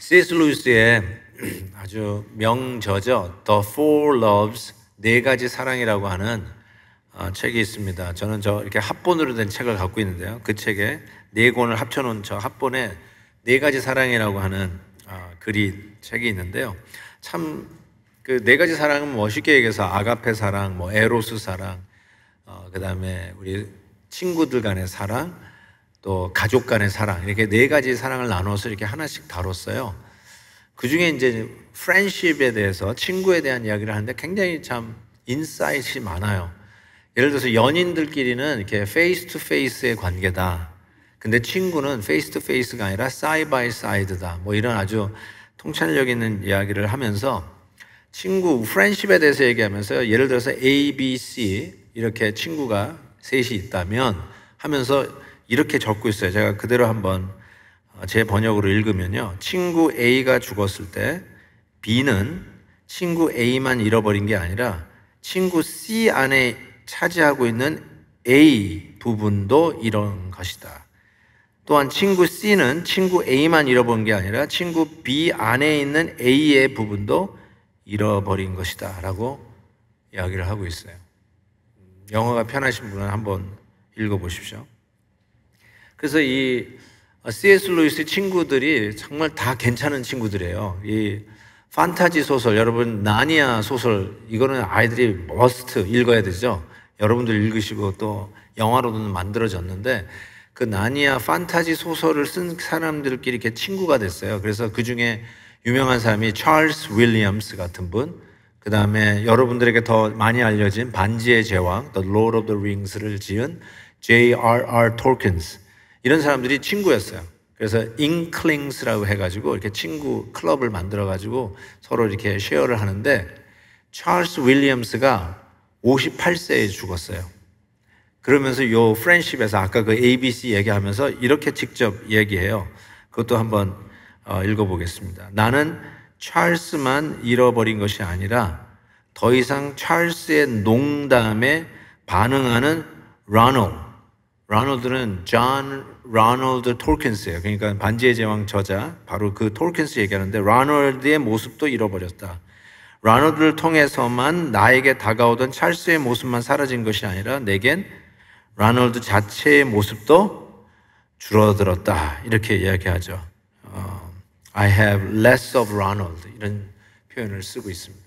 C.S. 루이스의 아주 명저죠. The Four Loves, 네 가지 사랑이라고 하는 책이 있습니다. 저는 이렇게 합본으로 된 책을 갖고 있는데요. 그 책에 네 권을 합쳐놓은 저 합본에 네 가지 사랑이라고 하는 책이 있는데요. 참 그 네 가지 사랑은 쉽게 얘기해서 아가페 사랑, 에로스 사랑, 그 다음에 우리 친구들 간의 사랑, 또 가족 간의 사랑, 이렇게 네 가지 사랑을 나눠서 이렇게 하나씩 다뤘어요. 그 중에 이제 프렌십에 대해서, 친구에 대한 이야기를 하는데 굉장히 참 인사이트가 많아요. 예를 들어서 연인들끼리는 이렇게 페이스 투 페이스의 관계다. 근데 친구는 페이스 투 페이스가 아니라 사이드 바이 사이드다. 이런 아주 통찰력 있는 이야기를 하면서 친구, 프렌십에 대해서 얘기하면서 예를 들어서 A, B, C 이렇게 친구가 셋이 있다면 하면서 이렇게 적고 있어요. 제가 그대로 한번 제 번역으로 읽으면요. 친구 A가 죽었을 때 B는 친구 A만 잃어버린 게 아니라 친구 C 안에 차지하고 있는 A 부분도 잃은 것이다. 또한 친구 C는 친구 A만 잃어버린 게 아니라 친구 B 안에 있는 A의 부분도 잃어버린 것이다 라고 이야기를 하고 있어요. 영어가 편하신 분은 한번 읽어보십시오. 그래서 이 C.S. 루이스 친구들이 정말 다 괜찮은 친구들이에요. 이 판타지 소설, 여러분 나니아 소설, 이거는 아이들이 머스트 읽어야 되죠. 여러분들 읽으시고 또 영화로는 만들어졌는데 그 나니아 판타지 소설을 쓴 사람들끼리 이렇게 친구가 됐어요. 그래서 그 중에 유명한 사람이 찰스 윌리엄스 같은 분, 그 다음에 여러분들에게 더 많이 알려진 반지의 제왕, The Lord of the Rings를 지은 J.R.R. 톨킨스, 이런 사람들이 친구였어요. 그래서 잉클링스라고 해가지고 이렇게 친구 클럽을 만들어가지고 서로 이렇게 쉐어를 하는데 찰스 윌리엄스가 58세에 죽었어요. 그러면서 요 프렌십에서 아까 그 ABC 얘기하면서 이렇게 직접 얘기해요. 그것도 한번 읽어보겠습니다. 나는 찰스만 잃어버린 것이 아니라 더 이상 찰스의 농담에 반응하는 라놀드는 존 라놀드 톨킨스예요. 그러니까 반지의 제왕 저자, 바로 그 톨킨스 얘기하는데 라놀드의 모습도 잃어버렸다. 라놀드를 통해서만 나에게 다가오던 찰스의 모습만 사라진 것이 아니라 내겐 라놀드 자체의 모습도 줄어들었다. 이렇게 이야기하죠. I have less of Ronald, 이런 표현을 쓰고 있습니다.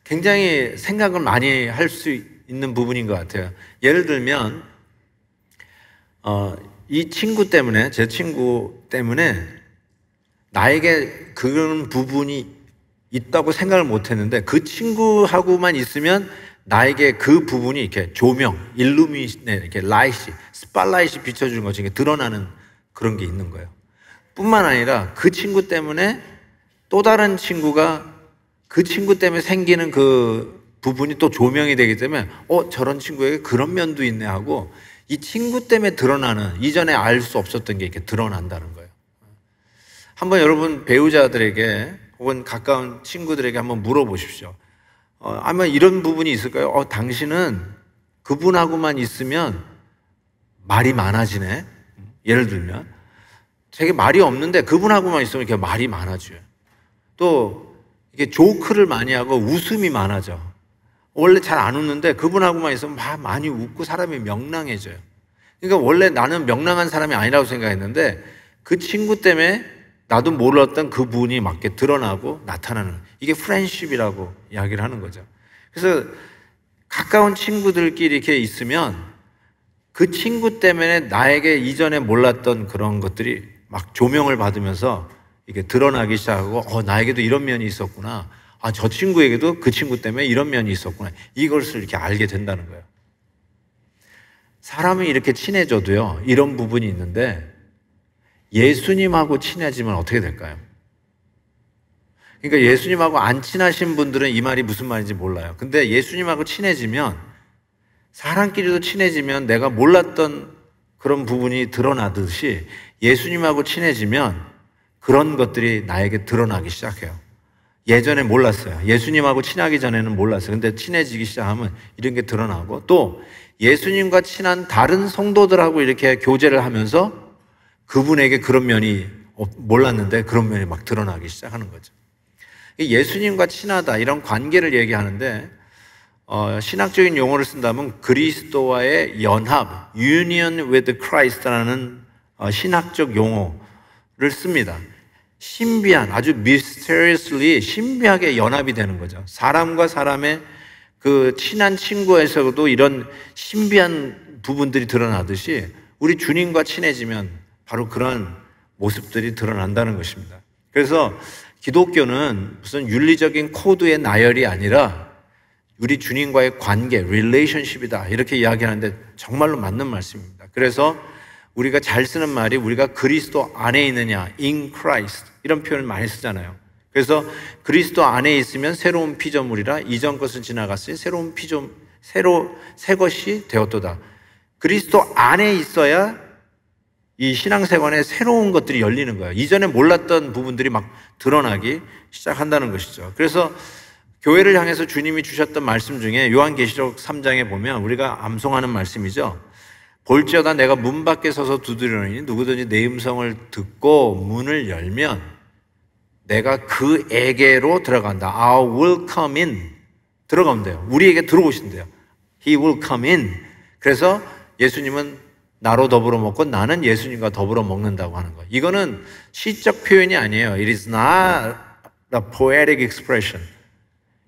굉장히 생각을 많이 할 수 있는 부분인 것 같아요. 예를 들면 이 친구 때문에, 제 친구 때문에 나에게 그런 부분이 있다고 생각을 못 했는데 그 친구하고만 있으면 나에게 그 부분이 이렇게 조명, 일루미네, 이렇게 라이트, 스팟라이트이 비춰주는 것이 드러나는 그런 게 있는 거예요. 뿐만 아니라 그 친구 때문에 또 다른 친구가 그 친구 때문에 생기는 그 부분이 또 조명이 되기 때문에 저런 친구에게 그런 면도 있네 하고 이 친구 때문에 드러나는, 이전에 알 수 없었던 게 이렇게 드러난다는 거예요. 한번 여러분 배우자들에게 혹은 가까운 친구들에게 한번 물어보십시오. 아마 이런 부분이 있을까요? 당신은 그분하고만 있으면 말이 많아지네. 예를 들면 되게 말이 없는데 그분하고만 있으면 이렇게 말이 많아져요. 또 이게 조크를 많이 하고 웃음이 많아져. 원래 잘 안 웃는데 그분하고만 있으면 많이 웃고 사람이 명랑해져요. 그러니까 원래 나는 명랑한 사람이 아니라고 생각했는데 그 친구 때문에 나도 몰랐던 그분이 막 이렇게 드러나고 나타나는, 이게 프렌십이라고 이야기를 하는 거죠. 그래서 가까운 친구들끼리 이렇게 있으면 그 친구 때문에 나에게 이전에 몰랐던 그런 것들이 막 조명을 받으면서 이게 드러나기 시작하고 나에게도 이런 면이 있었구나. 저 친구에게도 그 친구 때문에 이런 면이 있었구나. 이것을 이렇게 알게 된다는 거예요. 사람이 이렇게 친해져도요, 이런 부분이 있는데 예수님하고 친해지면 어떻게 될까요? 그러니까 예수님하고 안 친하신 분들은 이 말이 무슨 말인지 몰라요. 근데 예수님하고 친해지면, 사람끼리도 친해지면 내가 몰랐던 그런 부분이 드러나듯이 예수님하고 친해지면 그런 것들이 나에게 드러나기 시작해요. 예전에 몰랐어요. 예수님하고 친하기 전에는 몰랐어요. 근데 친해지기 시작하면 이런 게 드러나고, 또 예수님과 친한 다른 성도들하고 이렇게 교제를 하면서 그분에게 그런 면이 몰랐는데 그런 면이 막 드러나기 시작하는 거죠. 예수님과 친하다 이런 관계를 얘기하는데 신학적인 용어를 쓴다면 그리스도와의 연합, union with Christ라는 신학적 용어를 씁니다. 신비한, 아주 mysteriously 신비하게 연합이 되는 거죠. 사람과 사람의 그 친한 친구에서도 이런 신비한 부분들이 드러나듯이 우리 주님과 친해지면 바로 그런 모습들이 드러난다는 것입니다. 그래서 기독교는 무슨 윤리적인 코드의 나열이 아니라 우리 주님과의 관계, relationship이다 이렇게 이야기하는데 정말로 맞는 말씀입니다. 그래서 우리가 잘 쓰는 말이 우리가 그리스도 안에 있느냐, in Christ 이런 표현을 많이 쓰잖아요. 그래서 그리스도 안에 있으면 새로운 피조물이라 이전 것은 지나갔으니 새 것이 되었도다. 그리스도 안에 있어야 이 신앙생활에 새로운 것들이 열리는 거예요. 이전에 몰랐던 부분들이 막 드러나기 시작한다는 것이죠. 그래서 교회를 향해서 주님이 주셨던 말씀 중에 요한계시록 3장에 보면 우리가 암송하는 말씀이죠. 볼지어다 내가 문 밖에 서서 두드리노니 누구든지 내 음성을 듣고 문을 열면 내가 그에게로 들어간다. I will come in. 들어가면 돼요. 우리에게 들어오신대요. He will come in. 그래서 예수님은 나로 더불어 먹고 나는 예수님과 더불어 먹는다고 하는 거예요. 이거는 시적 표현이 아니에요. It is not a poetic expression.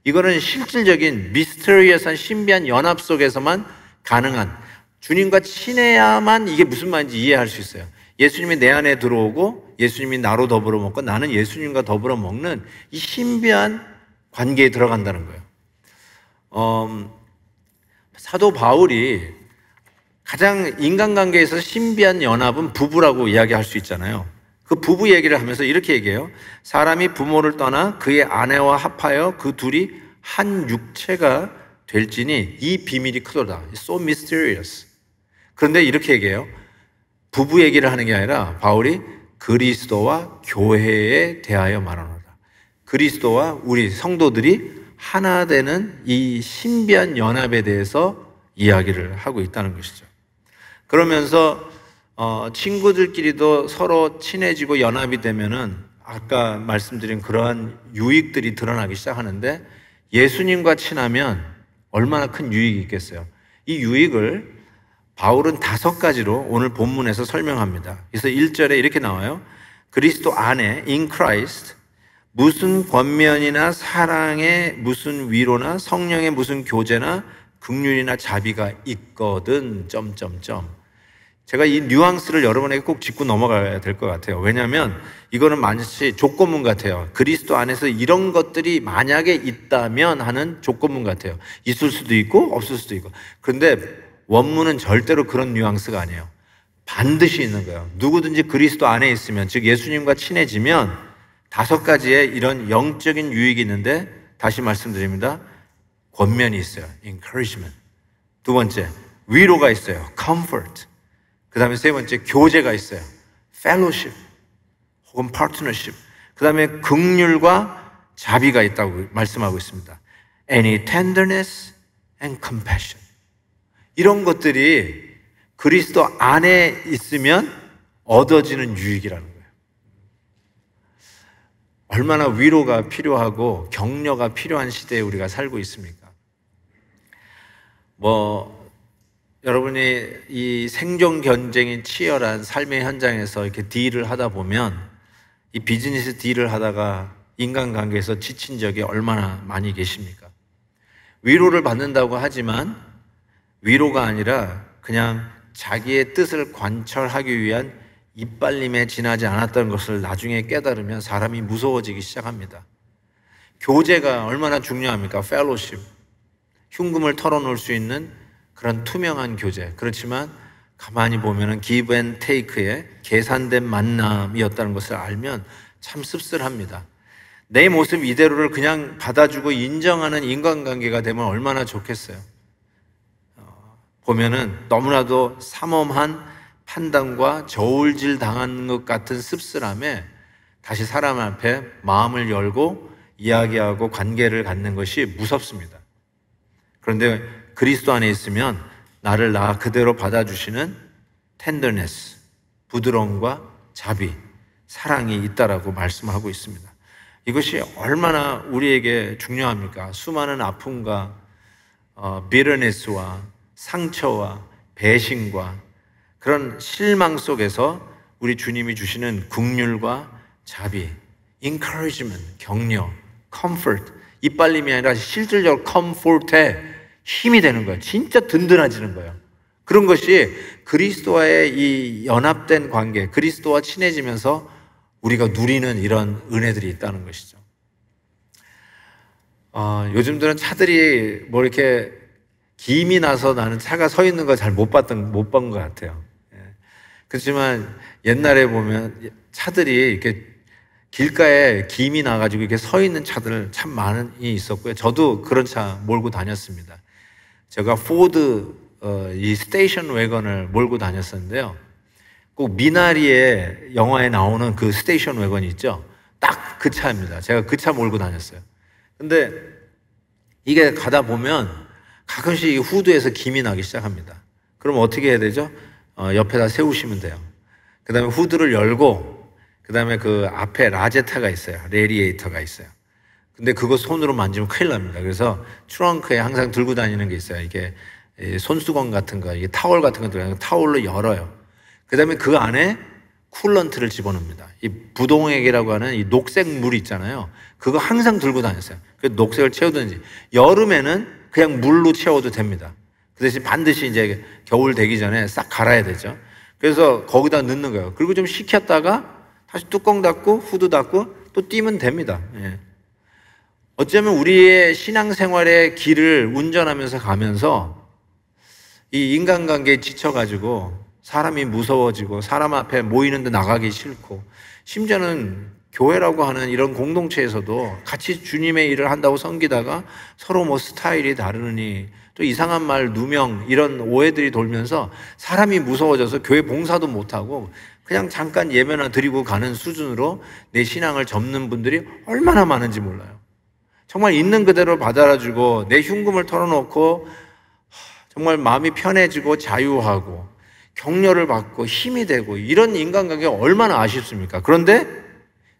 이거는 실질적인 미스터리어스한 신비한 연합 속에서만 가능한, 주님과 친해야만 이게 무슨 말인지 이해할 수 있어요. 예수님이 내 안에 들어오고 예수님이 나로 더불어 먹고 나는 예수님과 더불어 먹는 이 신비한 관계에 들어간다는 거예요. 사도 바울이 가장 인간관계에서 신비한 연합은 부부라고 이야기할 수 있잖아요. 그 부부 얘기를 하면서 이렇게 얘기해요. 사람이 부모를 떠나 그의 아내와 합하여 그 둘이 한 육체가 될지니 이 비밀이 크도다. So mysterious. 그런데 이렇게 얘기해요. 부부 얘기를 하는 게 아니라 바울이 그리스도와 교회에 대하여 말하노라. 그리스도와 우리 성도들이 하나 되는 이 신비한 연합에 대해서 이야기를 하고 있다는 것이죠. 그러면서 친구들끼리도 서로 친해지고 연합이 되면은 아까 말씀드린 그러한 유익들이 드러나기 시작하는데 예수님과 친하면 얼마나 큰 유익이 있겠어요. 이 유익을 바울은 5가지로 오늘 본문에서 설명합니다. 그래서 1절에 이렇게 나와요. 그리스도 안에 in Christ 무슨 권면이나 사랑의 무슨 위로나 성령의 무슨 교제나 긍휼이나 자비가 있거든 제가 이 뉘앙스를 여러분에게 꼭 짚고 넘어가야 될 것 같아요. 왜냐하면 이거는 마치 조건문 같아요. 그리스도 안에서 이런 것들이 만약에 있다면 하는 조건문 같아요. 있을 수도 있고 없을 수도 있고. 그런데 원문은 절대로 그런 뉘앙스가 아니에요. 반드시 있는 거예요. 누구든지 그리스도 안에 있으면, 즉 예수님과 친해지면 5가지의 이런 영적인 유익이 있는데 다시 말씀드립니다. 권면이 있어요. encouragement. 2번째, 위로가 있어요. comfort. 그 다음에 3번째, 교제가 있어요. fellowship 혹은 partnership. 그 다음에 긍휼과 자비가 있다고 말씀하고 있습니다. any tenderness and compassion. 이런 것들이 그리스도 안에 있으면 얻어지는 유익이라는 거예요. 얼마나 위로가 필요하고 격려가 필요한 시대에 우리가 살고 있습니까? 여러분이 이 생존 경쟁이 치열한 삶의 현장에서 이렇게 딜을 하다 보면 이 비즈니스 딜을 하다가 인간관계에서 지친 적이 얼마나 많이 계십니까? 위로를 받는다고 하지만 위로가 아니라 그냥 자기의 뜻을 관철하기 위한 이빨림에 지나지 않았던 것을 나중에 깨달으면 사람이 무서워지기 시작합니다. 교제가 얼마나 중요합니까? 펠로십. 흉금을 털어놓을 수 있는 그런 투명한 교제. 그렇지만 가만히 보면은 give and take의 계산된 만남이었다는 것을 알면 참 씁쓸합니다. 내 모습 이대로를 그냥 받아주고 인정하는 인간관계가 되면 얼마나 좋겠어요. 보면은 너무나도 삼엄한 판단과 저울질 당한 것 같은 씁쓸함에 다시 사람 앞에 마음을 열고 이야기하고 관계를 갖는 것이 무섭습니다. 그런데 그리스도 안에 있으면 나를 나 그대로 받아주시는 텐더네스, 부드러움과 자비, 사랑이 있다라고 말씀하고 있습니다. 이것이 얼마나 우리에게 중요합니까? 수많은 아픔과 bitterness와 상처와 배신과 그런 실망 속에서 우리 주님이 주시는 긍휼과 자비, encouragement, 격려, comfort, 이빨림이 아니라 실질적으로 comfort에 힘이 되는 거예요. 진짜 든든해지는 거예요. 그런 것이 그리스도와의 이 연합된 관계, 그리스도와 친해지면서 우리가 누리는 이런 은혜들이 있다는 것이죠. 요즘들은 차들이 뭐 이렇게 김이 나서 나는 차가 서 있는 거 잘 못 본 것 같아요. 그렇지만 옛날에 보면 차들이 이렇게 길가에 김이 나가지고 이렇게 서 있는 차들 참 많이 있었고요. 저도 그런 차 몰고 다녔습니다. 제가 포드 이 스테이션 웨건을 몰고 다녔었는데요. 꼭 미나리의 영화에 나오는 그 스테이션 웨건이 있죠. 딱 그 차입니다. 제가 그 차 몰고 다녔어요. 근데 이게 가다 보면 가끔씩 이 후드에서 김이 나기 시작합니다. 그럼 어떻게 해야 되죠? 옆에다 세우시면 돼요. 그 다음에 후드를 열고 그 다음에 그 앞에 라제타가 있어요. 레디에이터가 있어요. 근데 그거 손으로 만지면 큰일 납니다. 그래서 트렁크에 항상 들고 다니는 게 있어요. 이게 손수건 같은 거, 이게 타월 같은 거 들어가서 타월로 열어요. 그 다음에 그 안에 쿨런트를 집어넣습니다. 이 부동액이라고 하는 이 녹색 물 있잖아요. 그거 항상 들고 다녔어요. 그 녹색을 채우든지. 여름에는 그냥 물로 채워도 됩니다. 그 대신 반드시 이제 겨울 되기 전에 싹 갈아야 되죠. 그래서 거기다 넣는 거예요. 그리고 좀 식혔다가 다시 뚜껑 닫고 후드 닫고 또 띄면 됩니다. 예. 어쩌면 우리의 신앙생활의 길을 운전하면서 가면서 이 인간관계에 지쳐가지고 사람이 무서워지고 사람 앞에 모이는데 나가기 싫고 심지어는 교회라고 하는 이런 공동체에서도 같이 주님의 일을 한다고 섬기다가 서로 뭐 스타일이 다르니 또 이상한 말, 누명 이런 오해들이 돌면서 사람이 무서워져서 교회 봉사도 못하고 그냥 잠깐 예배나 드리고 가는 수준으로 내 신앙을 접는 분들이 얼마나 많은지 몰라요. 정말 있는 그대로 받아주고 내 흉금을 털어놓고 정말 마음이 편해지고 자유하고 격려를 받고 힘이 되고 이런 인간관계가 얼마나 아쉽습니까? 그런데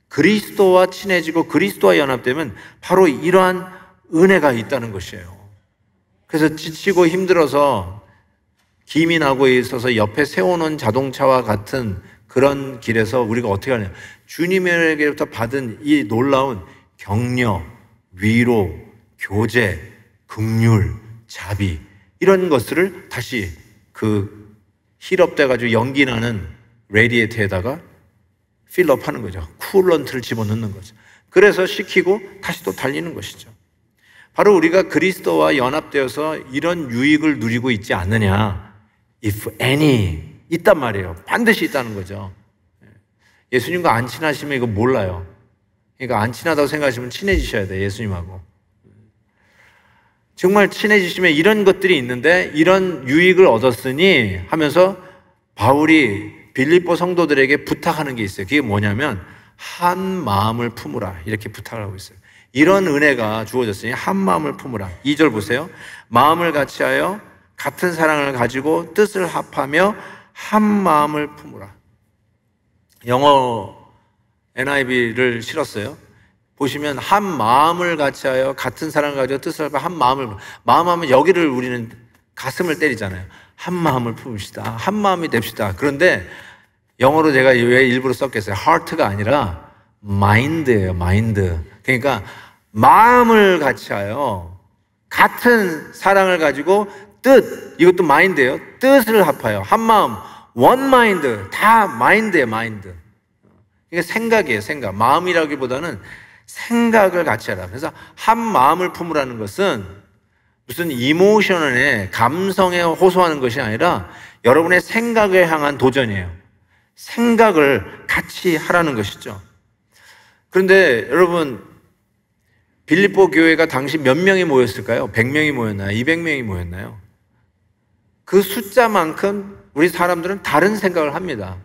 그리스도와 친해지고 그리스도와 연합되면 바로 이러한 은혜가 있다는 것이에요. 그래서 지치고 힘들어서 김이 나고 있어서 옆에 세워놓은 자동차와 같은 그런 길에서 우리가 어떻게 하냐. 주님에게부터 받은 이 놀라운 격려, 위로, 교제, 긍휼, 자비 이런 것들을 다시 그 힐업돼가지고 연기 나는 레디에이터에다가 필업하는 거죠. 쿨런트를 집어넣는 거죠. 그래서 식히고 다시 또 달리는 것이죠. 바로 우리가 그리스도와 연합되어서 이런 유익을 누리고 있지 않느냐. If any 있단 말이에요. 반드시 있다는 거죠. 예수님과 안 친하시면 이거 몰라요. 그러니까 안 친하다고 생각하시면 친해지셔야 돼요. 예수님하고. 정말 친해지시면 이런 것들이 있는데 이런 유익을 얻었으니 하면서 바울이 빌립보 성도들에게 부탁하는 게 있어요. 그게 뭐냐면 한 마음을 품으라 이렇게 부탁을 하고 있어요. 이런 은혜가 주어졌으니 한 마음을 품으라. 2절 보세요. 마음을 같이하여 같은 사랑을 가지고 뜻을 합하며 한 마음을 품으라. 영어 NIV를 실었어요. 보시면 한 마음을 같이하여 같은 사랑을 가지고 뜻을 합하며 한 마음을 마음하면 여기를 우리는 가슴을 때리잖아요. 한 마음을 품읍시다. 한 마음이 됩시다. 그런데 영어로 제가 왜 일부러 썼겠어요? heart가 아니라 mind예요. mind. 그러니까 마음을 같이하여 같은 사랑을 가지고 뜻, 이것도 mind예요. 뜻을 합하여 한 마음, one mind, 다 mind예요. mind. 그러니까 생각이에요. 생각. 마음이라기보다는 생각을 같이 하라. 그래서 한 마음을 품으라는 것은 무슨 이모션에 감성에 호소하는 것이 아니라 여러분의 생각을 향한 도전이에요. 생각을 같이 하라는 것이죠. 그런데 여러분 빌립보 교회가 당시 몇 명이 모였을까요? 100명이 모였나요? 200명이 모였나요? 그 숫자만큼 우리 사람들은 다른 생각을 합니다.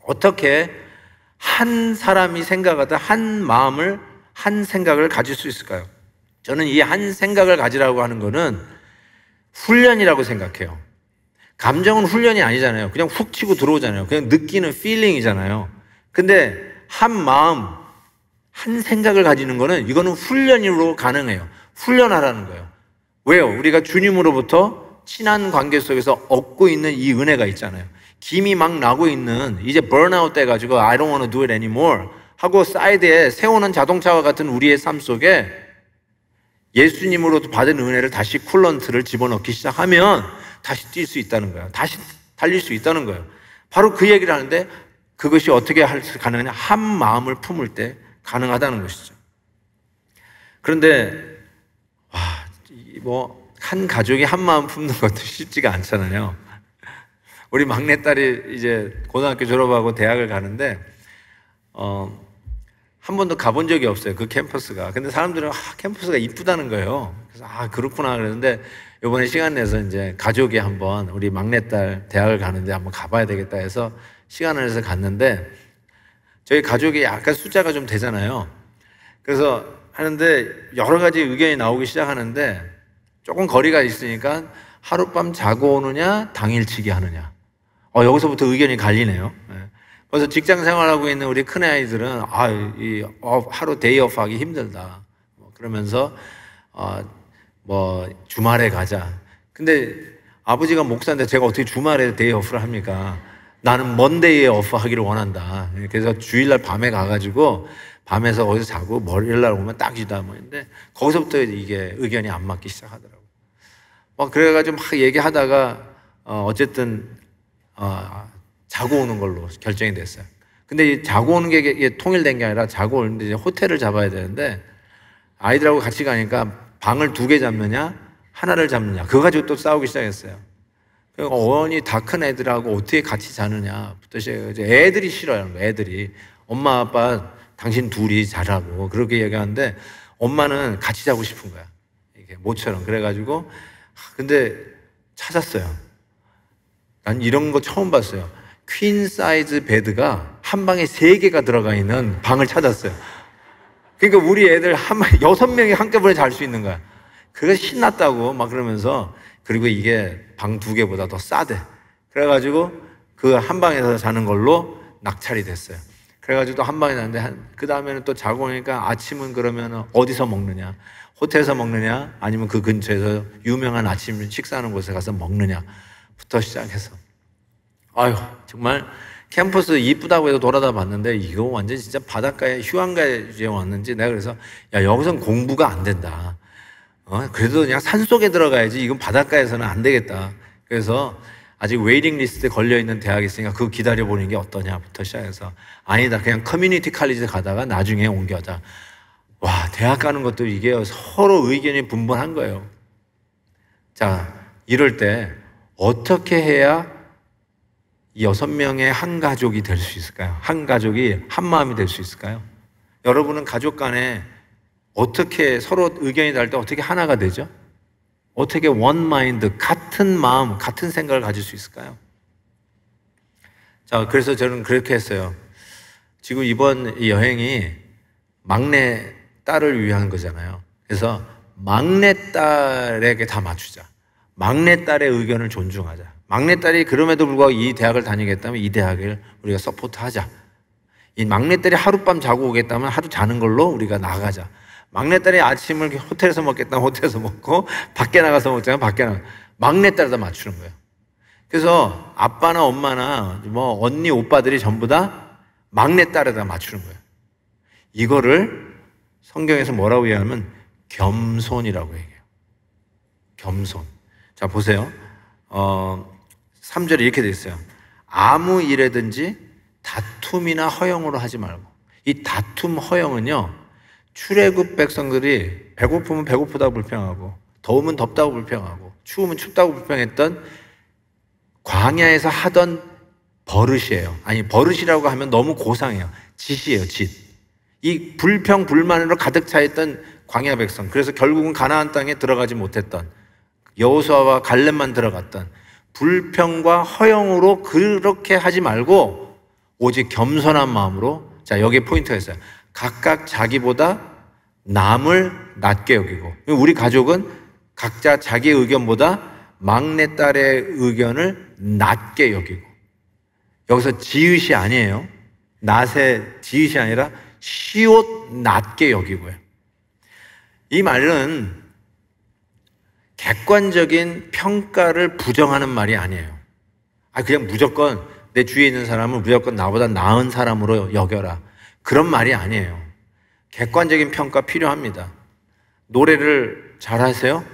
어떻게 한 사람이 생각하다 한 마음을 한 생각을 가질 수 있을까요? 저는 이 한 생각을 가지라고 하는 거는 훈련이라고 생각해요. 감정은 훈련이 아니잖아요. 그냥 훅 치고 들어오잖아요. 그냥 느끼는 필링이잖아요. 근데 한 마음, 한 생각을 가지는 거는 이거는 훈련으로 가능해요. 훈련하라는 거예요. 왜요? 우리가 주님으로부터 친한 관계 속에서 얻고 있는 이 은혜가 있잖아요. 김이 막 나고 있는 이제 번아웃 돼가지고 I don't want to do it anymore 하고 사이드에 세우는 자동차와 같은 우리의 삶 속에 예수님으로부터 받은 은혜를 다시 쿨런트를 집어넣기 시작하면 다시 뛸 수 있다는 거예요. 다시 달릴 수 있다는 거예요. 바로 그 얘기를 하는데 그것이 어떻게 가능하냐? 한 마음을 품을 때 가능하다는 것이죠. 그런데 한 가족이 한 마음 품는 것도 쉽지가 않잖아요. 우리 막내딸이 이제 고등학교 졸업하고 대학을 가는데 한 번도 가본 적이 없어요. 그 캠퍼스가. 근데 사람들은 캠퍼스가 이쁘다는 거예요. 그래서 그렇구나 그랬는데 이번에 시간 내서 이제 가족이 한번 우리 막내딸 대학을 가는데 한번 가봐야 되겠다 해서 시간을 내서 갔는데 저희 가족이 약간 숫자가 좀 되잖아요. 그래서 하는데 여러 가지 의견이 나오기 시작하는데 조금 거리가 있으니까 하룻밤 자고 오느냐 당일치기 하느냐 여기서부터 의견이 갈리네요. 그래서 직장 생활하고 있는 우리 큰아이들은 하루 데이오프 하기 힘들다 그러면서 주말에 가자. 근데 아버지가 목사인데 제가 어떻게 주말에 데이오프를 합니까? 나는 먼데이에 오프 하기를 원한다. 그래서 주일날 밤에 가가지고 밤에서 거기서 자고 월요일날 오면 딱이다 했는데 거기서부터 이게 의견이 안 맞기 시작하더라고요. 그래가지고 막 얘기하다가 어쨌든 자고 오는 걸로 결정이 됐어요. 근데 이 자고 오는 게 통일된 게 아니라 자고 오는데 이제 호텔을 잡아야 되는데 아이들하고 같이 가니까 방을 2개 잡느냐 하나를 잡느냐 그거 가지고 또 싸우기 시작했어요. 어원이 다 큰 애들하고 어떻게 같이 자느냐부터 시작해서 애들이 싫어하는 거예요. 애들이 엄마 아빠 당신 둘이 자라고 그렇게 얘기하는데 엄마는 같이 자고 싶은 거야. 이게 모처럼. 그래가지고 근데 찾았어요. 난 이런 거 처음 봤어요. 퀸 사이즈 베드가 한 방에 3개가 들어가 있는 방을 찾았어요. 그러니까 우리 애들 6명이 한꺼번에 잘 수 있는 거야. 그게 신났다고 막 그러면서 그리고 이게 방 2개보다 더 싸대. 그래가지고 그 한 방에서 자는 걸로 낙찰이 됐어요. 그래가지고 또 한 방에 잤는데 그 다음에는 또 자고 오니까 아침은 그러면 어디서 먹느냐? 호텔에서 먹느냐? 아니면 그 근처에서 유명한 아침 식사하는 곳에 가서 먹느냐부터 시작해서 정말 캠퍼스 이쁘다고 해서 돌아다 봤는데 이거 완전 진짜 바닷가에 휴양가에 왔는지 내가 그래서 여기선 공부가 안 된다. 그래도 그냥 산속에 들어가야지 이건 바닷가에서는 안 되겠다. 그래서 아직 웨이팅 리스트에 걸려있는 대학이 있으니까 그거 기다려보는 게 어떠냐부터 시작해서 아니다 그냥 커뮤니티 칼리지 가다가 나중에 옮겨자. 대학 가는 것도 이게 서로 의견이 분분한 거예요. 자, 이럴 때 어떻게 해야 6명의 한 가족이 될 수 있을까요? 한 가족이 한 마음이 될 수 있을까요? 여러분은 가족 간에 어떻게 서로 의견이 다를 때 어떻게 하나가 되죠? 어떻게 원 마인드, 같은 마음, 같은 생각을 가질 수 있을까요? 자, 그래서 저는 그렇게 했어요. 지금 이번 이 여행이 막내 딸을 위한 거잖아요. 그래서 막내 딸에게 다 맞추자. 막내 딸의 의견을 존중하자. 막내 딸이 그럼에도 불구하고 이 대학을 다니겠다면 이 대학을 우리가 서포트하자. 이 막내 딸이 하룻밤 자고 오겠다면 하루 자는 걸로 우리가 나가자. 막내딸이 아침을 호텔에서 먹겠다면 호텔에서 먹고 밖에 나가서 먹자면 밖에 나가. 막내딸에다 맞추는 거예요. 그래서 아빠나 엄마나 언니 오빠들이 전부 다 막내딸에다 맞추는 거예요. 이거를 성경에서 뭐라고 얘기하면 겸손이라고 얘기해요. 겸손. 자 보세요. 3절에 이렇게 돼 있어요. 아무 일에든지 다툼이나 허영으로 하지 말고. 이 다툼 허영은요 출애굽 백성들이 배고프면 배고프다고 불평하고 더우면 덥다고 불평하고 추우면 춥다고 불평했던 광야에서 하던 버릇이에요. 아니 버릇이라고 하면 너무 고상해요. 짓이에요. 짓. 이 불평 불만으로 가득 차 있던 광야 백성. 그래서 결국은 가나안 땅에 들어가지 못했던 여호수아와 갈렙만 들어갔던 불평과 허영으로 그렇게 하지 말고 오직 겸손한 마음으로. 자 여기에 포인트가 있어요. 각각 자기보다 남을 낮게 여기고. 우리 가족은 각자 자기의 의견보다 막내딸의 의견을 낮게 여기고. 여기서 지읒이 아니에요. 낫의 지읒이 아니라 시옷 낮게 여기고요. 이 말은 객관적인 평가를 부정하는 말이 아니에요. 그냥 무조건 내 주위에 있는 사람을 무조건 나보다 나은 사람으로 여겨라. 그런 말이 아니에요. 객관적인 평가 필요합니다. 노래를 잘하세요?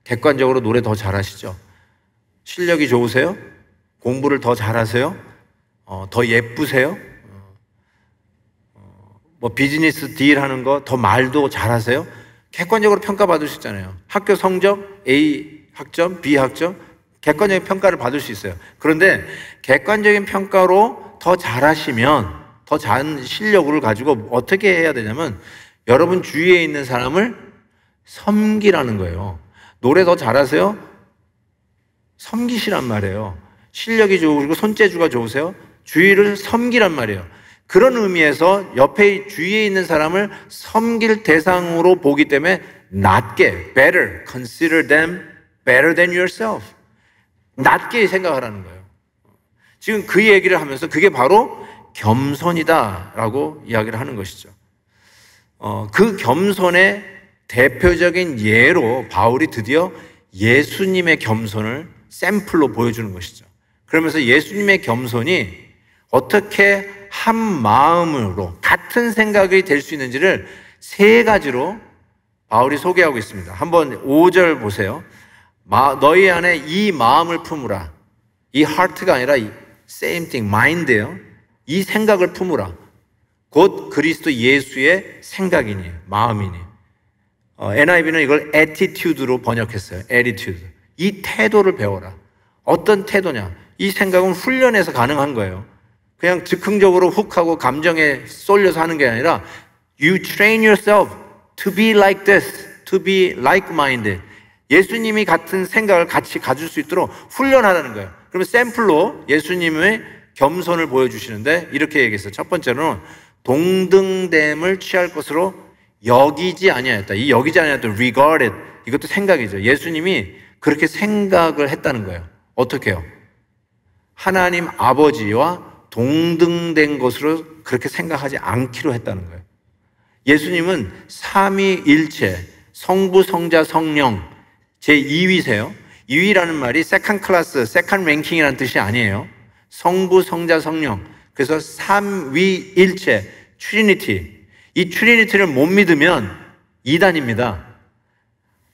객관적으로 노래 더 잘하시죠? 실력이 좋으세요? 공부를 더 잘하세요? 더 예쁘세요? 비즈니스 딜 하는 거 더 말도 잘하세요? 객관적으로 평가받을 수 있잖아요. 학교 성적, A 학점, B 학점, 객관적인 평가를 받을 수 있어요. 그런데 객관적인 평가로 더 잘하시면, 더 잘한 실력을 가지고 어떻게 해야 되냐면 여러분 주위에 있는 사람을 섬기라는 거예요. 노래 더 잘하세요? 섬기시란 말이에요. 실력이 좋으시고 손재주가 좋으세요? 주위를 섬기란 말이에요. 그런 의미에서 옆에 주위에 있는 사람을 섬길 대상으로 보기 때문에 낮게, better, consider them better than yourself. 낮게 생각하라는 거예요. 지금 그 얘기를 하면서 그게 바로 겸손이다라고 이야기를 하는 것이죠. 그 겸손의 대표적인 예로 바울이 드디어 예수님의 겸손을 샘플로 보여주는 것이죠. 그러면서 예수님의 겸손이 어떻게 한 마음으로 같은 생각이 될 수 있는지를 세 가지로 바울이 소개하고 있습니다. 한번 5절 보세요. 너희 안에 이 마음을 품으라. 이 heart가 아니라 same thing, mind예요. 이 생각을 품으라. 곧 그리스도 예수의 생각이니, 마음이니. NIV는 이걸 attitude로 번역했어요. attitude. 이 태도를 배워라. 어떤 태도냐? 이 생각은 훈련해서 가능한 거예요. 그냥 즉흥적으로 훅 하고 감정에 쏠려서 하는 게 아니라 You train yourself to be like this, to be like-minded. 예수님이 같은 생각을 같이 가질 수 있도록 훈련하라는 거예요. 그러면 샘플로 예수님의 겸손을 보여주시는데 이렇게 얘기했어요. 첫 번째로는 동등됨을 취할 것으로 여기지 아니하였다. 이 여기지 아니하였다, regarded. 이것도 생각이죠. 예수님이 그렇게 생각을 했다는 거예요. 어떻게 해요? 하나님 아버지와 동등된 것으로 그렇게 생각하지 않기로 했다는 거예요. 예수님은 삼위일체, 성부, 성자, 성령 제2위세요. 2위라는 말이 세컨 클래스, 세컨 랭킹이라는 뜻이 아니에요. 성부, 성자, 성령. 그래서 삼위일체, 트리니티. 이 트리니티를 못 믿으면 이단입니다.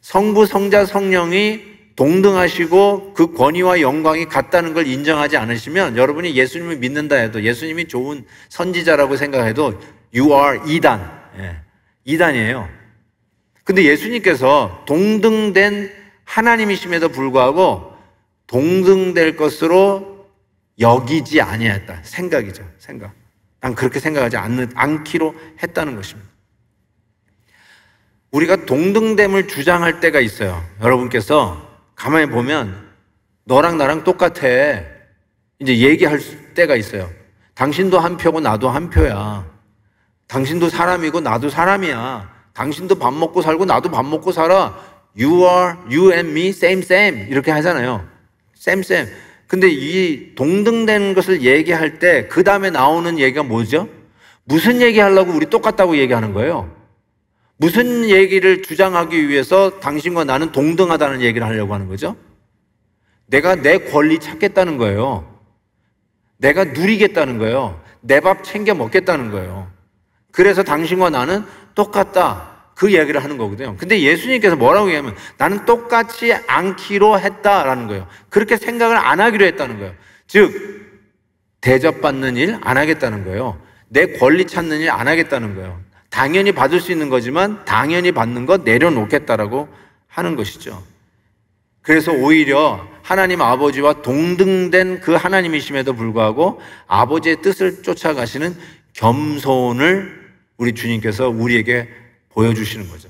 성부, 성자, 성령이 동등하시고 그 권위와 영광이 같다는 걸 인정하지 않으시면 여러분이 예수님을 믿는다 해도, 예수님이 좋은 선지자라고 생각해도 You are 이단. 이단이에요. 근데 예수님께서 동등된 하나님이심에도 불구하고 동등될 것으로 여기지 아니했다. 생각이죠. 생각. 난 그렇게 생각하지 않기로 했다는 것입니다. 우리가 동등됨을 주장할 때가 있어요. 여러분께서 가만히 보면 너랑 나랑 똑같아. 이제 얘기할 때가 있어요. 당신도 한 표고 나도 한 표야. 당신도 사람이고 나도 사람이야. 당신도 밥 먹고 살고 나도 밥 먹고 살아. You and me, same. 이렇게 하잖아요. same. 근데 이 동등된 것을 얘기할 때 그 다음에 나오는 얘기가 뭐죠? 무슨 얘기 하려고 우리 똑같다고 얘기하는 거예요? 무슨 얘기를 주장하기 위해서 당신과 나는 동등하다는 얘기를 하려고 하는 거죠? 내가 내 권리 찾겠다는 거예요. 내가 누리겠다는 거예요. 내 밥 챙겨 먹겠다는 거예요. 그래서 당신과 나는 똑같다. 그 얘기를 하는 거거든요. 근데 예수님께서 뭐라고 얘기하면 나는 똑같이 않기로 했다라는 거예요. 그렇게 생각을 안 하기로 했다는 거예요. 즉 대접받는 일 안 하겠다는 거예요. 내 권리 찾는 일 안 하겠다는 거예요. 당연히 받을 수 있는 거지만 당연히 받는 거 내려놓겠다라고 하는 것이죠. 그래서 오히려 하나님 아버지와 동등된 그 하나님이심에도 불구하고 아버지의 뜻을 쫓아가시는 겸손을 우리 주님께서 우리에게 보여주시는 거죠.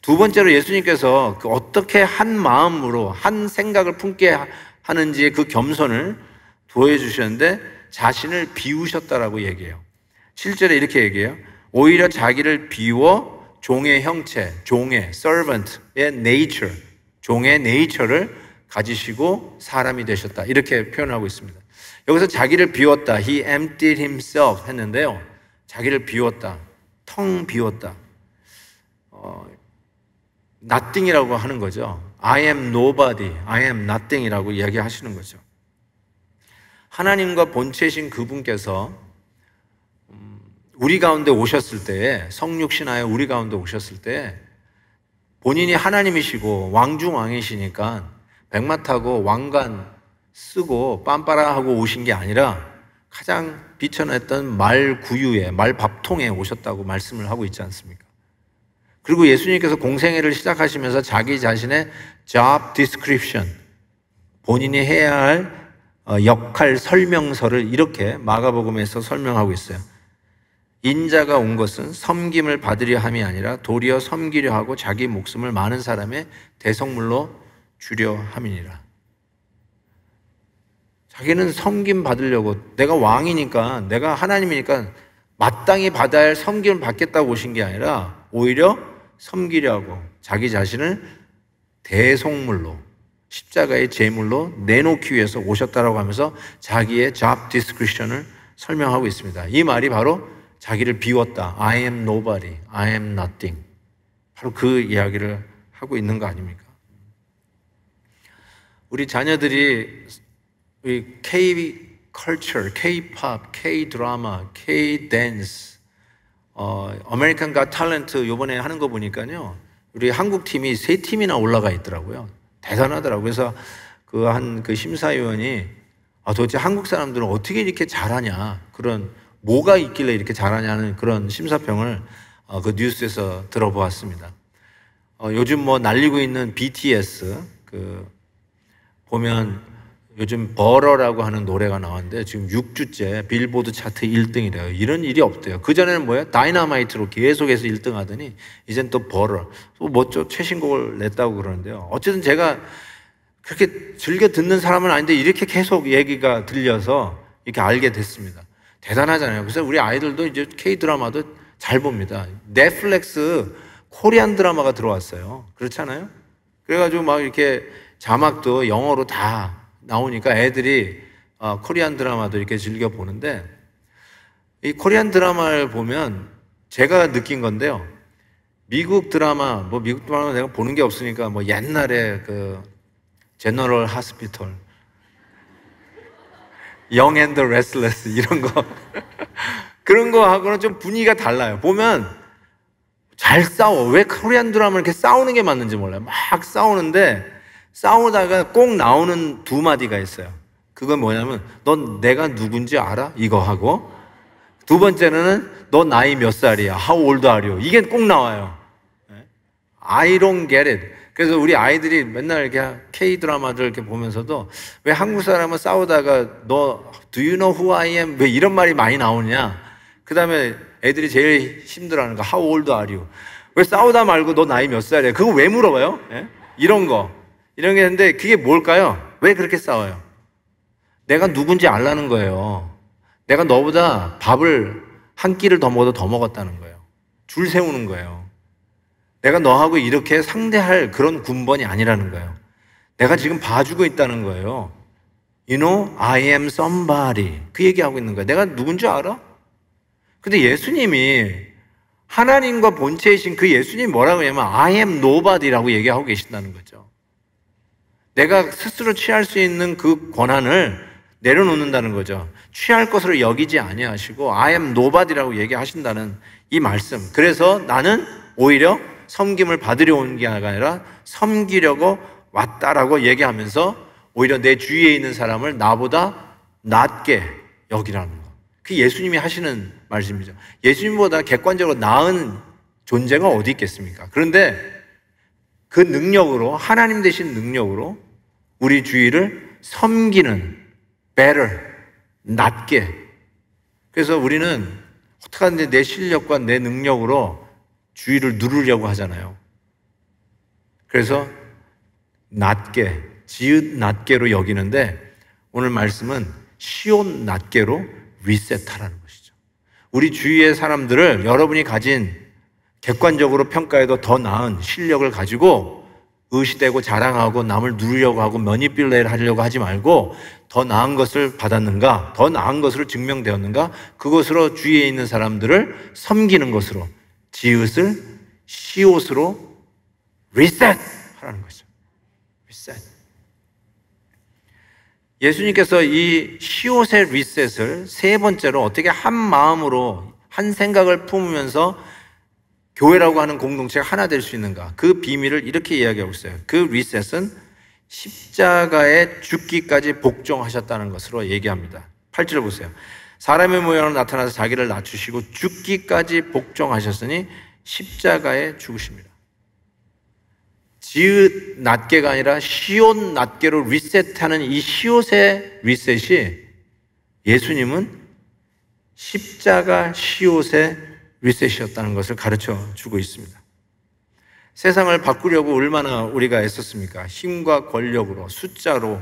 두 번째로 예수님께서 어떻게 한 마음으로 한 생각을 품게 하는지 그 겸손을 보여주셨는데 자신을 비우셨다라고 얘기해요. 7절에 이렇게 얘기해요. 오히려 자기를 비워 종의 형체, 종의 servant의 nature, 종의 nature를 가지시고 사람이 되셨다. 이렇게 표현하고 있습니다. 여기서 자기를 비웠다. He emptied himself 했는데요. 자기를 비웠다. 텅 비웠다. nothing이라고 하는 거죠. I am nobody, I am nothing이라고 이야기하시는 거죠. 하나님과 본체이신 그분께서 우리 가운데 오셨을 때에, 성육신하여 우리 가운데 오셨을 때 본인이 하나님이시고 왕중왕이시니까 백마 타고 왕관 쓰고 빰빠라 하고 오신 게 아니라 가장 비천했던 말 구유에, 말 밥통에 오셨다고 말씀을 하고 있지 않습니까? 그리고 예수님께서 공생애를 시작하시면서 자기 자신의 job description, 본인이 해야 할 역할 설명서를 이렇게 마가복음에서 설명하고 있어요. 인자가 온 것은 섬김을 받으려 함이 아니라 도리어 섬기려 하고 자기 목숨을 많은 사람의 대속물로 주려 함이니라. 자기는 섬김 받으려고, 내가 왕이니까, 내가 하나님이니까 마땅히 받아야 할 섬김을 받겠다고 오신 게 아니라 오히려 섬기려고 자기 자신을 대속물로, 십자가의 제물로 내놓기 위해서 오셨다라고 하면서 자기의 job description을 설명하고 있습니다. 이 말이 바로 자기를 비웠다. I am nobody, I am nothing. 바로 그 이야기를 하고 있는 거 아닙니까? 우리 자녀들이 K-culture, K-pop, K-드라마, K-dance, 아메리칸 갓 탤런트 이번에 하는 거 보니까요, 우리 한국 팀이 3팀이나 올라가 있더라고요. 대단하더라고요. 그래서 그 심사위원이 도대체 한국 사람들은 어떻게 이렇게 잘하냐, 그런 뭐가 있길래 이렇게 잘하냐는 그런 심사평을 그 뉴스에서 들어보았습니다. 요즘 뭐 날리고 있는 BTS 보면 요즘 버러라고 하는 노래가 나왔는데 지금 6주째 빌보드 차트 1등이래요. 이런 일이 없대요. 그전에는 뭐예요? 다이너마이트로 계속해서 1등 하더니 이젠 또 버러, 또 멋져 최신곡을 냈다고 그러는데요. 어쨌든 제가 그렇게 즐겨 듣는 사람은 아닌데 이렇게 계속 얘기가 들려서 이렇게 알게 됐습니다. 대단하잖아요. 그래서 우리 아이들도 이제 K-드라마도 잘 봅니다. 넷플릭스 코리안 드라마가 들어왔어요. 그렇잖아요? 그래가지고 막 이렇게 자막도 영어로 다 나오니까 애들이 코리안 드라마도 이렇게 즐겨 보는데, 이 코리안 드라마를 보면 제가 느낀 건데요. 미국 드라마 내가 보는 게 없으니까 뭐 옛날에 제너럴 하스피털, 영 앤드 레슬레스 이런 거 그런 거 하고는 좀 분위기가 달라요. 보면 잘 싸워. 왜 코리안 드라마는 이렇게 싸우는 게 맞는지 몰라요. 막 싸우는데 싸우다가 꼭 나오는 두 마디가 있어요. 그건 뭐냐면 넌 내가 누군지 알아? 이거 하고, 두 번째는 너 나이 몇 살이야? How old are you? 이게 꼭 나와요. I don't get it. 그래서 우리 아이들이 맨날 이렇게 K-드라마들 이렇게 보면서도 왜 한국 사람은 싸우다가 너 do you know who I am? 왜 이런 말이 많이 나오냐? 그 다음에 애들이 제일 힘들어하는 거 How old are you? 왜 싸우다 말고 너 나이 몇 살이야? 그거 왜 물어봐요? 이런 게 있는데 그게 뭘까요? 왜 그렇게 싸워요? 내가 누군지 알라는 거예요. 내가 너보다 밥을 한 끼를 더 먹어도 더 먹었다는 거예요. 줄 세우는 거예요. 내가 너하고 이렇게 상대할 그런 군번이 아니라는 거예요. 내가 지금 봐주고 있다는 거예요. You know, I am somebody. 그 얘기하고 있는 거예요. 내가 누군지 알아? 근데 예수님이, 하나님과 본체이신 그 예수님이 뭐라고 하냐면 I am nobody라고 얘기하고 계신다는 거죠. 내가 스스로 취할 수 있는 그 권한을 내려놓는다는 거죠. 취할 것으로 여기지 아니하시고 I am nobody라고 얘기하신다는 이 말씀. 그래서 나는 오히려 섬김을 받으려 온 게 아니라 섬기려고 왔다라고 얘기하면서 오히려 내 주위에 있는 사람을 나보다 낮게 여기라는 거. 그게 예수님이 하시는 말씀이죠. 예수님보다 객관적으로 나은 존재가 어디 있겠습니까? 그런데 그 능력으로, 하나님 되신 능력으로 우리 주위를 섬기는, better, 낮게. 그래서 우리는 어떻게 하는데 내 실력과 내 능력으로 주위를 누르려고 하잖아요. 그래서 낮게, 지읒 낮게로 여기는데 오늘 말씀은 시옷 낮게로 리셋하라는 것이죠. 우리 주위의 사람들을 여러분이 가진 객관적으로 평가해도 더 나은 실력을 가지고 의시되고 자랑하고 남을 누리려고 하고 매니플레이를 하려고 하지 말고 더 나은 것을 받았는가, 더 나은 것으로 증명되었는가, 그것으로 주위에 있는 사람들을 섬기는 것으로 지읒을 시옷으로 리셋하라는 거죠. 리셋. 예수님께서 이 시옷의 리셋을 세 번째로 어떻게 한 마음으로 한 생각을 품으면서 교회라고 하는 공동체가 하나 될 수 있는가, 그 비밀을 이렇게 이야기하고 있어요. 그 리셋은 십자가에 죽기까지 복종하셨다는 것으로 얘기합니다. 8절 보세요. 사람의 모양으로 나타나서 자기를 낮추시고 죽기까지 복종하셨으니 십자가에 죽으십니다. 지읒 낫게가 아니라 시옷 낫게로 리셋하는 이 시옷의 리셋이, 예수님은 십자가 시옷의 리셋이었다는 것을 가르쳐 주고 있습니다. 세상을 바꾸려고 얼마나 우리가 애썼습니까? 힘과 권력으로, 숫자로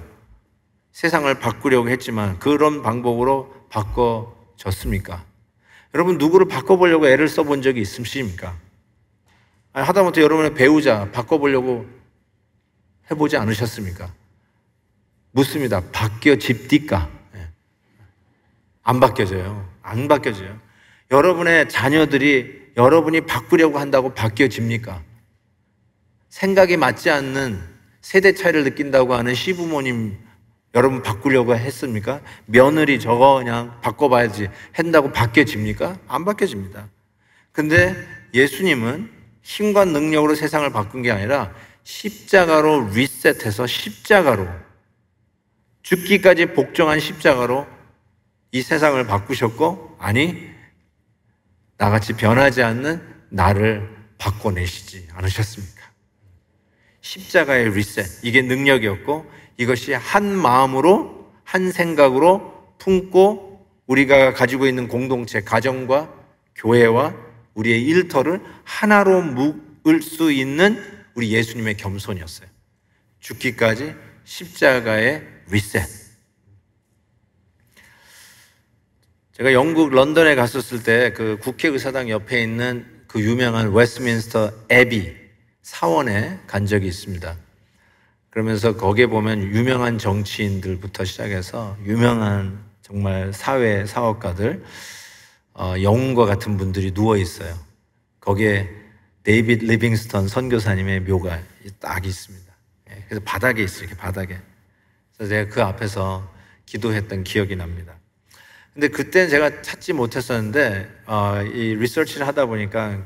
세상을 바꾸려고 했지만 그런 방법으로 바꿔졌습니까? 여러분, 누구를 바꿔보려고 애를 써본 적이 있으십니까? 하다못해 여러분의 배우자 바꿔보려고 해보지 않으셨습니까? 묻습니다. 바뀌어집니까? 안 바뀌어져요. 안 바뀌어져요. 여러분의 자녀들이 여러분이 바꾸려고 한다고 바뀌어집니까? 생각이 맞지 않는 세대 차이를 느낀다고 하는 시부모님, 여러분 바꾸려고 했습니까? 며느리 저거 그냥 바꿔봐야지 한다고 바뀌어집니까? 안 바뀌어집니다. 근데 예수님은 힘과 능력으로 세상을 바꾼 게 아니라 십자가로 리셋해서 십자가로, 죽기까지 복종한 십자가로 이 세상을 바꾸셨고, 아니, 나같이 변하지 않는 나를 바꿔내시지 않으셨습니까? 십자가의 리셋, 이게 능력이었고, 이것이 한 마음으로 한 생각으로 품고 우리가 가지고 있는 공동체, 가정과 교회와 우리의 일터를 하나로 묶을 수 있는 우리 예수님의 겸손이었어요. 죽기까지 십자가의 리셋. 제가 영국 런던에 갔었을 때 그 국회의사당 옆에 있는 그 유명한 웨스트민스터 애비 사원에 간 적이 있습니다. 그러면서 거기에 보면 유명한 정치인들부터 시작해서 유명한 정말 사회 사업가들, 영웅과 같은 분들이 누워 있어요. 거기에 데이빗 리빙스턴 선교사님의 묘가 딱 있습니다. 그래서 바닥에 있어요. 이렇게 바닥에. 그래서 제가 그 앞에서 기도했던 기억이 납니다. 근데 그때는 제가 찾지 못했었는데, 이 리서치를 하다 보니까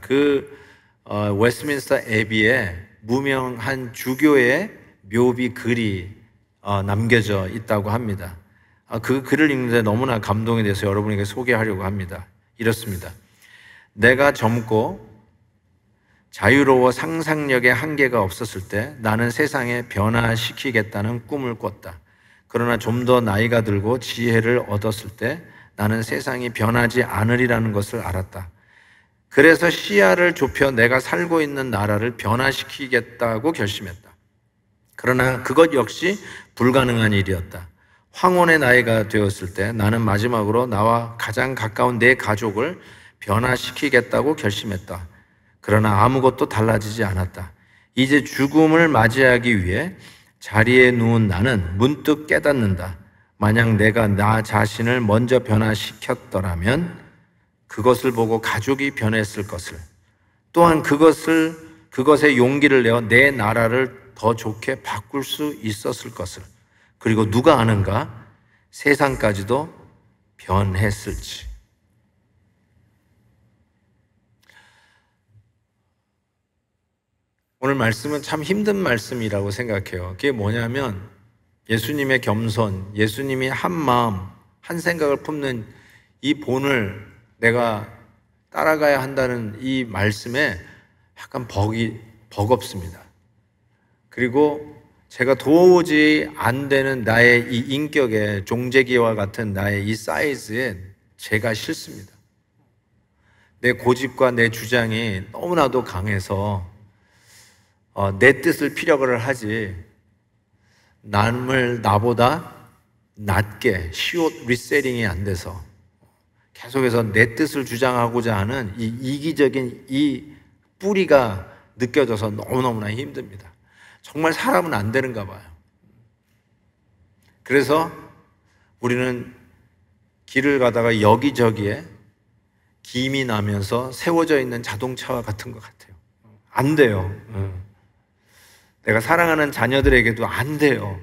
웨스트민스터 애비에 무명한 주교의 묘비 글이 남겨져 있다고 합니다. 그 글을 읽는데 너무나 감동이 돼서 여러분에게 소개하려고 합니다. 이렇습니다. 내가 젊고 자유로워 상상력에 한계가 없었을 때 나는 세상에 변화시키겠다는 꿈을 꿨다. 그러나 좀 더 나이가 들고 지혜를 얻었을 때 나는 세상이 변하지 않으리라는 것을 알았다. 그래서 시야를 좁혀 내가 살고 있는 나라를 변화시키겠다고 결심했다. 그러나 그것 역시 불가능한 일이었다. 황혼의 나이가 되었을 때 나는 마지막으로 나와 가장 가까운 내 가족을 변화시키겠다고 결심했다. 그러나 아무것도 달라지지 않았다. 이제 죽음을 맞이하기 위해 자리에 누운 나는 문득 깨닫는다. 만약 내가 나 자신을 먼저 변화시켰더라면 그것을 보고 가족이 변했을 것을, 또한 그것에 용기를 내어 내 나라를 더 좋게 바꿀 수 있었을 것을, 그리고 누가 아는가, 세상까지도 변했을지. 오늘 말씀은 참 힘든 말씀이라고 생각해요. 그게 뭐냐면 예수님의 겸손, 예수님이 한 마음, 한 생각을 품는 이 본을 내가 따라가야 한다는 이 말씀에 약간 버겁습니다. 그리고 제가 도저히 안 되는 나의 이 인격에, 종재기와 같은 나의 이 사이즈에 제가 싫습니다. 내 고집과 내 주장이 너무나도 강해서 내 뜻을 피력을 하지, 남을 나보다 낮게 시옷 리셋팅이 안 돼서 계속해서 내 뜻을 주장하고자 하는 이 이기적인 이 뿌리가 느껴져서 너무너무나 힘듭니다. 정말 사람은 안 되는가 봐요. 그래서 우리는 길을 가다가 여기저기에 김이 나면서 세워져 있는 자동차와 같은 것 같아요. 안 돼요. 내가 사랑하는 자녀들에게도 안 돼요.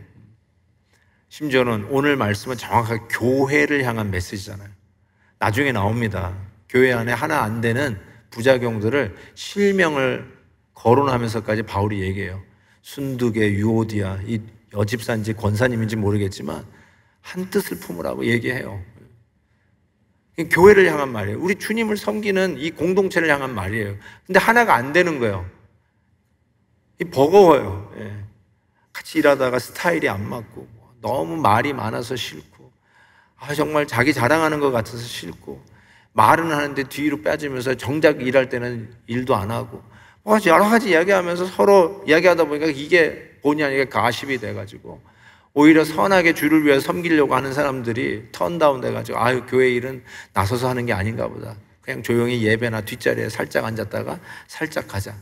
심지어는 오늘 말씀은 정확하게 교회를 향한 메시지잖아요. 나중에 나옵니다. 교회 안에 하나 안 되는 부작용들을 실명을 거론하면서까지 바울이 얘기해요. 순두계, 유오디아, 이 여집사인지 권사님인지 모르겠지만 한 뜻을 품으라고 얘기해요. 교회를 향한 말이에요. 우리 주님을 섬기는 이 공동체를 향한 말이에요. 근데 하나가 안 되는 거예요. 버거워요. 같이 일하다가 스타일이 안 맞고 너무 말이 많아서 싫고 정말 자기 자랑하는 것 같아서 싫고 말은 하는데 뒤로 빠지면서 정작 일할 때는 일도 안 하고 여러 가지 이야기하면서 서로 이야기하다 보니까 이게 본의 아니게 가십이 돼가지고 오히려 선하게 주를 위해 섬기려고 하는 사람들이 턴다운 돼가지고 교회 일은 나서서 하는 게 아닌가 보다. 그냥 조용히 예배나 뒷자리에 살짝 앉았다가 살짝 가자.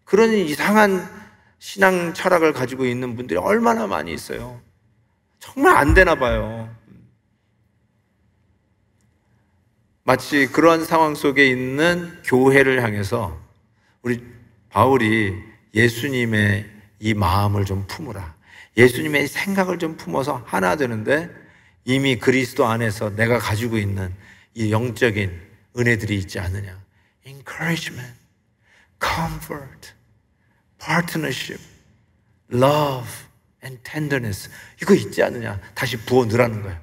그런 이상한 신앙 철학을 가지고 있는 분들이 얼마나 많이 있어요. 정말 안 되나 봐요. 마치 그러한 상황 속에 있는 교회를 향해서 우리 바울이 예수님의 이 마음을 좀 품으라. 예수님의 생각을 좀 품어서 하나 되는데 이미 그리스도 안에서 내가 가지고 있는 이 영적인 은혜들이 있지 않느냐. Encouragement, comfort, partnership, love and tenderness. 이거 있지 않느냐. 다시 부어 넣으라는 거예요.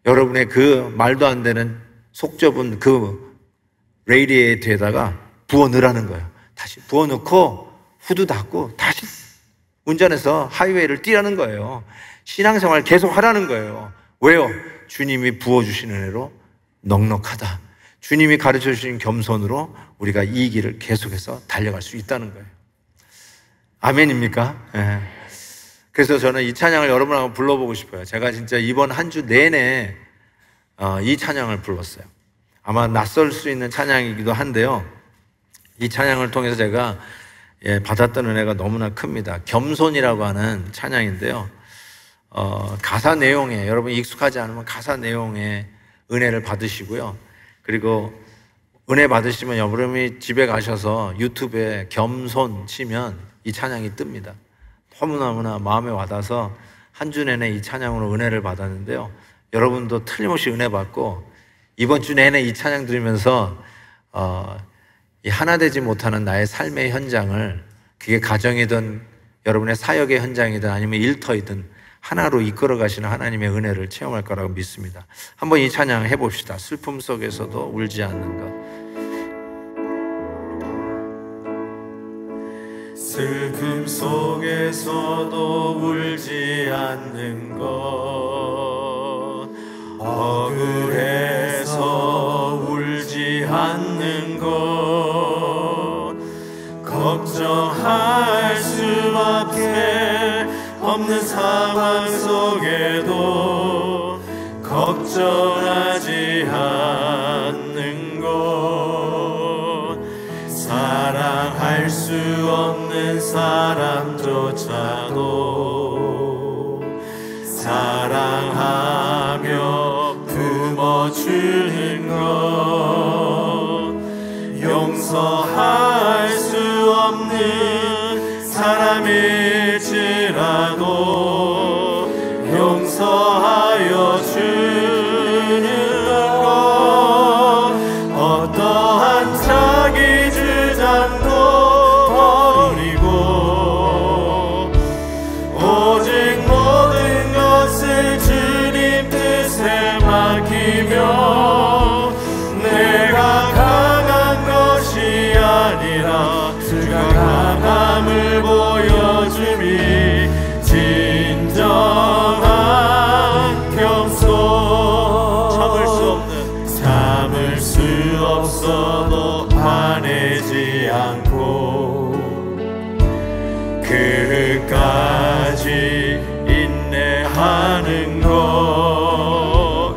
여러분의 그 말도 안 되는 속 좁은 그 레이디에이터에다가 부어 넣으라는 거예요. 다시 부어 넣고 후드 닫고 다시 운전해서 하이웨이를 뛰라는 거예요. 신앙생활 계속 하라는 거예요. 왜요? 주님이 부어주신 은혜로 넉넉하다. 주님이 가르쳐 주신 겸손으로 우리가 이 길을 계속해서 달려갈 수 있다는 거예요. 아멘입니까? 네. 그래서 저는 이 찬양을 여러분하고 불러보고 싶어요. 제가 진짜 이번 한 주 내내 이 찬양을 불렀어요. 아마 낯설 수 있는 찬양이기도 한데요. 이 찬양을 통해서 제가 받았던 은혜가 너무나 큽니다. 겸손이라고 하는 찬양인데요. 가사 내용에, 여러분 익숙하지 않으면 가사 내용에 은혜를 받으시고요. 그리고 은혜 받으시면 여러분이 집에 가셔서 유튜브에 겸손 치면 이 찬양이 뜹니다. 너무너무나 마음에 와닿아서 한 주 내내 이 찬양으로 은혜를 받았는데요. 여러분도 틀림없이 은혜 받고 이번 주 내내 이 찬양 들으면서 이 하나 되지 못하는 나의 삶의 현장을, 그게 가정이든 여러분의 사역의 현장이든 아니면 일터이든 하나로 이끌어 가시는 하나님의 은혜를 체험할 거라고 믿습니다. 한번 이 찬양 해봅시다. 슬픔 속에서도 울지 않는 것. 슬픔 속에서도 울지 않는 것, 억울해서 울지 않는 것, 걱정할 수밖에 없는 상황 속에도 걱정하지 않는 것, 사랑할 수 없는 사람조차도 사랑하며 품어주는 것, 용서할 수 없는 사람일지라도 용서하여 주는 것, 어떠한 자기 주장도 버리고 오직 모든 것을 주님 뜻에 맡기며 내가 강한 것이 아니라 주가 강함을 보여주미 진정한 겸손, 참을 수 없어도 화내지 않고 끝까지 인내하는 것,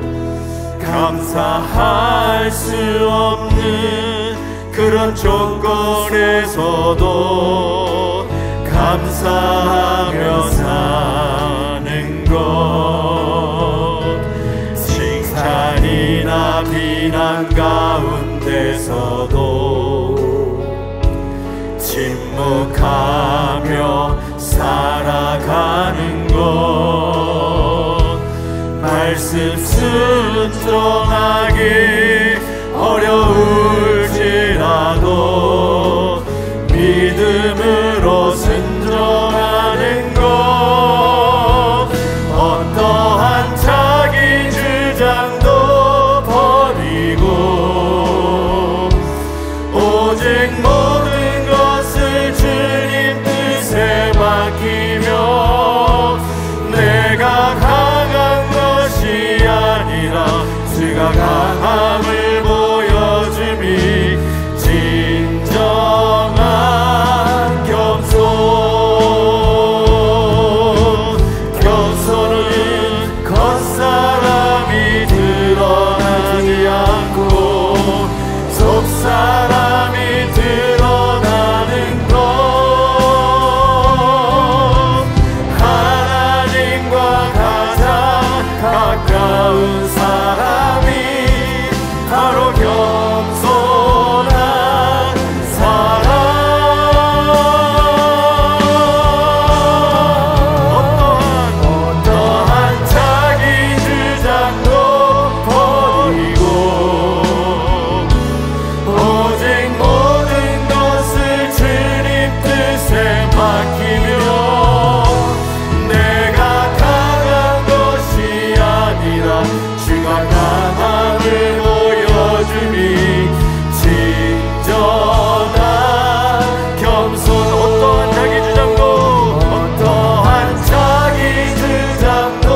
감사할 수 없는 그런 조건에서도 감사하며 사는 것 칭찬이나 비난 가운데서도 침묵하며 살아가는 것 말씀 순종하기 어려울지라도 믿음으로 순종하는 것 어떠한 자기 주장도 버리고 오직 모든 것을 주님 뜻에 맡기며 내가 강한 것이 아니라 주가 강함을 보여줌이 진정한 겸손은 겉사람이 드러나지 않고 속사람이 드러나는 것 하나님과 가장 가까운 사람이 바로 겸손한 사람 어떠한 자기 주장도 버리고 오직 모든 것을 주님 뜻에 맡기며 내가 강한 것이 아니라 주가 강함을 보여주니 진정한 겸손 어떠한 자기 주장도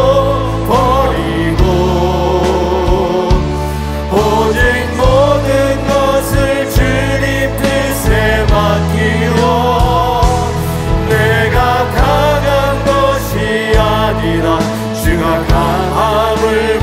버리고 오직 모든 것을 주님 뜻에 맡기며 내가 강한 것이 아니라 주가 강함을